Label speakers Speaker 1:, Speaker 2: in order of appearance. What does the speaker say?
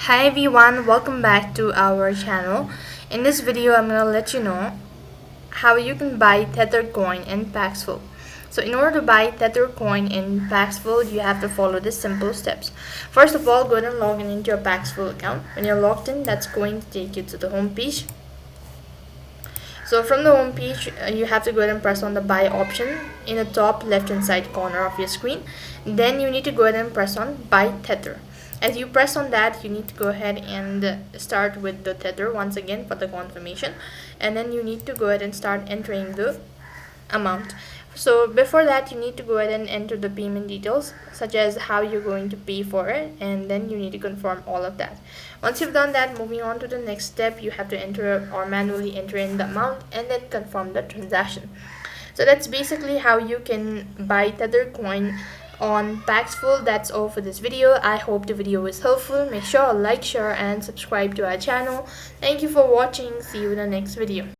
Speaker 1: Hi everyone, welcome back to our channel. In this video, I'm gonna let you know how you can buy Tether coin in Paxful. So in order to buy Tether coin in Paxful, you have to follow these simple steps. First of all, go ahead and log in into your Paxful account. When you're logged in, that's going to take you to the home page. So from the home page, you have to go ahead and press on the buy option in the top left hand side corner of your screen. Then you need to go ahead and press on buy Tether. As you press on that, you need to go ahead and start with the Tether once again for the confirmation, and then you need to go ahead and start entering the amount. So before that, you need to go ahead and enter the payment details, such as how you're going to pay for it, and then you need to confirm all of that. Once you've done that, moving on to the next step, you have to enter or manually enter in the amount and then confirm the transaction. So that's basically how you can buy Tether coin on Paxful. That's all for this video. I hope the video was helpful. Make sure to like, share and subscribe to our channel. Thank you for watching. See you in the next video.